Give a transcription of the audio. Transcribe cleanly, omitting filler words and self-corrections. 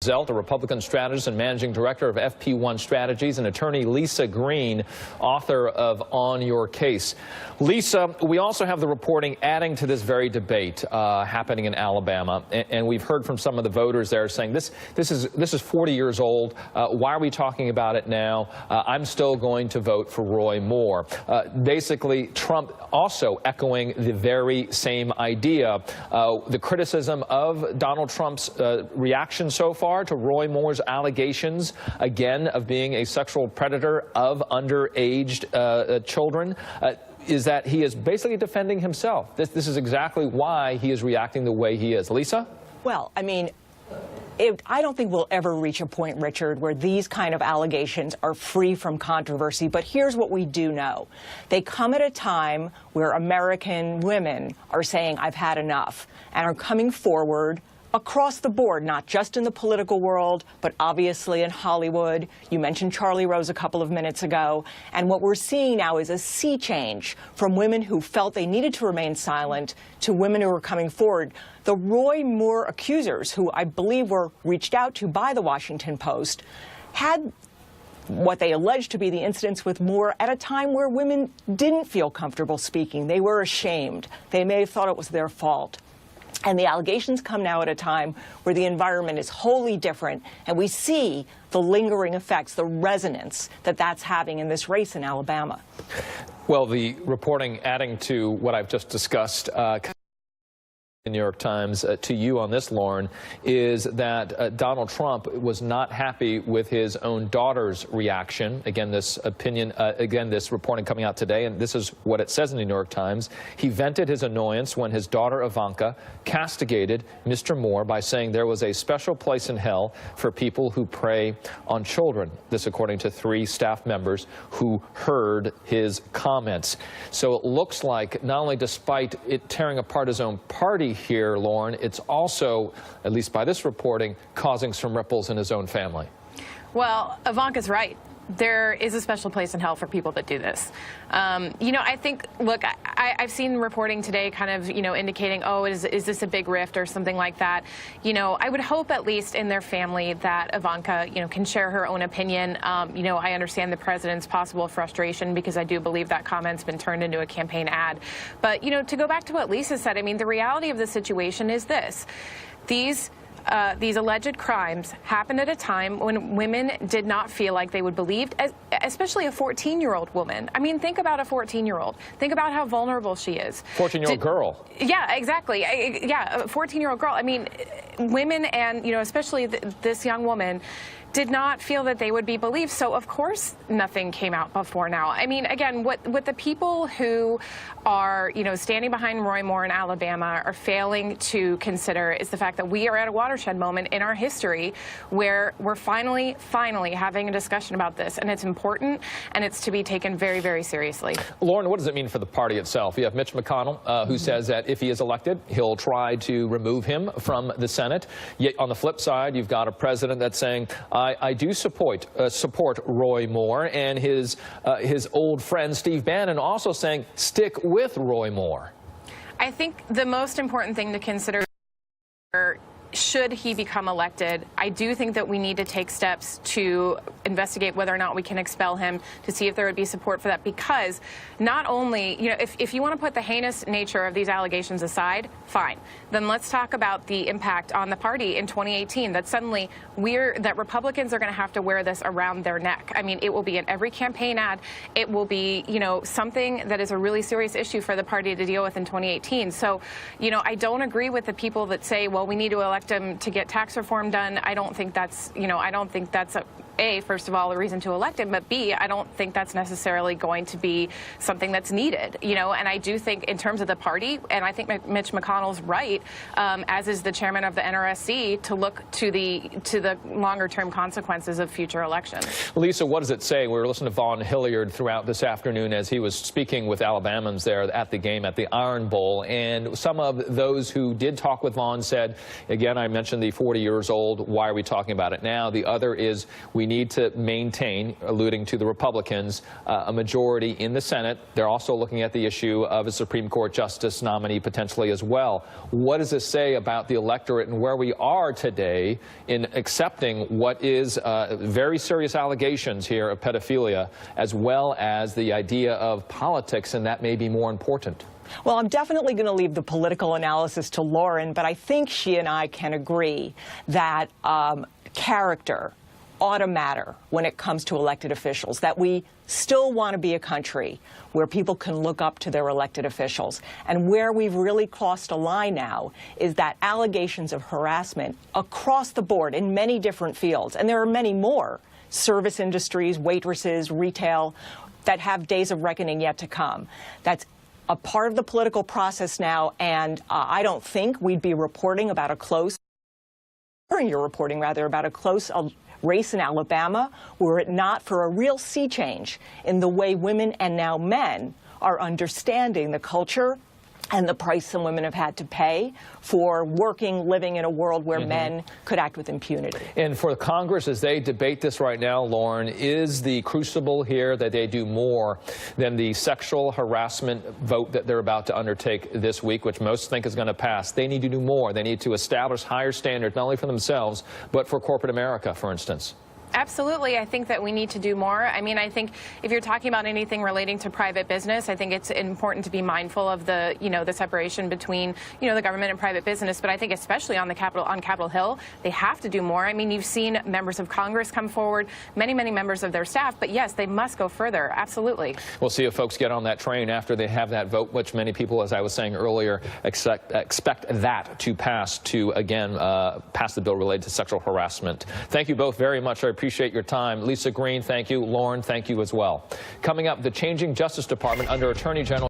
Zelt, a Republican strategist and managing director of FP1 Strategies, and attorney Lisa Green, author of On Your Case. Lisa, we also have the reporting adding to this very debate happening in Alabama, and we've heard from some of the voters there saying this is 40 years old. Why are we talking about it now? I'm still going to vote for Roy Moore. Basically, Trump also echoing the very same idea. The criticism of Donald Trump's reaction so far to Roy Moore's allegations, again, of being a sexual predator of underage children, is that he is basically defending himself. This is exactly why he is reacting the way he is. Lisa? Well, I mean, I don't think we'll ever reach a point, Richard, where these kind of allegations are free from controversy. But here's what we do know. They come at a time where American women are saying, I've had enough, and are coming forward across the board, not just in the political world, but obviously in Hollywood. You mentioned Charlie Rose a couple of minutes ago. And what we're seeing now is a sea change from women who felt they needed to remain silent to women who are coming forward. The Roy Moore accusers, who I believe were reached out to by the Washington Post, had what they alleged to be the incidents with Moore at a time where women didn't feel comfortable speaking. They were ashamed. They may have thought it was their fault. And the allegations come now at a time where the environment is wholly different, and we see the lingering effects, the resonance that that's having in this race in Alabama. Well, the reporting adding to what I've just discussed, the New York Times to you on this, Lauren, is that Donald Trump was not happy with his own daughter's reaction. Again, this reporting coming out today, and this is what it says in the New York Times. He vented his annoyance when his daughter Ivanka castigated Mr. Moore by saying there was a special place in hell for people who prey on children. This according to 3 staff members who heard his comments. So it looks like not only despite it tearing apart his own party here, Lauren, it's also, at least by this reporting, causing some ripples in his own family. Well, Ivanka's right. There is a special place in hell for people that do this. You know, I think, look, I've seen reporting today kind of, you know, indicating, oh, is this a big rift or something like that. You know, I would hope at least in their family that Ivanka, you know, can share her own opinion. You know, I understand the president's possible frustration because I do believe that comment's been turned into a campaign ad. But, you know, to go back to what Lisa said, I mean, the reality of the situation is this. These alleged crimes happened at a time when women did not feel like they would believe, especially a 14-year-old woman. I mean, think about a 14-year-old. Think about how vulnerable she is. 14-year-old girl. Yeah, exactly. Yeah, a 14-year-old girl. I mean, women and, you know, especially this young woman did not feel that they would be believed. So, of course, nothing came out before now. I mean, again, what the people who are, you know, standing behind Roy Moore in Alabama are failing to consider is the fact that we are at a watershed moment in our history where we're finally having a discussion about this. And it's important, and it's to be taken very, very seriously. Lauren, what does it mean for the party itself? You have Mitch McConnell, who says that if he is elected, he'll try to remove him from the Senate. Yet on the flip side, you've got a president that's saying, I do support Roy Moore, and his old friend Steve Bannon also saying stick with Roy Moore. I think the most important thing to consider, should he become elected, I do think that we need to take steps to investigate whether or not we can expel him, to see if there would be support for that, because not only, you know, if you want to put the heinous nature of these allegations aside, fine. Then let's talk about the impact on the party in 2018, that suddenly that Republicans are going to have to wear this around their neck. I mean, it will be in every campaign ad. It will be, you know, something that is a really serious issue for the party to deal with in 2018. So, you know, I don't agree with the people that say, well, we need to elect him to get tax reform done. I don't think that's, you know, I don't think that's A, first of all, a reason to elect him, but B, I don't think that's necessarily going to be something that's needed, you know, and I do think in terms of the party, and I think Mitch McConnell's right, as is the chairman of the NRSC, to look to the longer-term consequences of future elections. Lisa, what does it say? We were listening to Vaughn Hilliard throughout this afternoon as he was speaking with Alabamans there at the game at the Iron Bowl, and some of those who did talk with Vaughn said, again, I mentioned the 40 years old, why are we talking about it now? The other is we need to to maintain, alluding to the Republicans, a majority in the Senate. They're also looking at the issue of a Supreme Court justice nominee potentially as well. What does this say about the electorate and where we are today in accepting what is very serious allegations here of pedophilia, as well as the idea of politics, and that may be more important? Well, I'm definitely going to leave the political analysis to Lauren, but I think she and I can agree that character ought to matter when it comes to elected officials, that we still want to be a country where people can look up to their elected officials. And where we've really crossed a line now is that allegations of harassment across the board in many different fields, and there are many more, service industries, waitresses, retail, that have days of reckoning yet to come. That's a part of the political process now, and I don't think we'd be reporting about a close, or you're reporting rather, about a close race in Alabama were it not for a real sea change in the way women and now men are understanding the culture and the price some women have had to pay for living in a world where men could act with impunity. And for Congress, as they debate this right now, Lauren, is the crucible here that they do more than the sexual harassment vote that they're about to undertake this week, which most think is going to pass? They need to do more. They need to establish higher standards, not only for themselves, but for corporate America, for instance. Absolutely. I think that we need to do more. I mean, I think if you're talking about anything relating to private business, I think it's important to be mindful of the, the separation between, the government and private business. But I think especially on Capitol Hill, they have to do more. I mean, you've seen members of Congress come forward, many members of their staff. But yes, they must go further. Absolutely. We'll see if folks get on that train after they have that vote, which many people, as I was saying earlier, expect that to pass to, again, pass the bill related to sexual harassment. Thank you both very much. I appreciate your time. Lisa Green, thank you. Lauren, thank you as well. Coming up, the changing Justice Department under Attorney General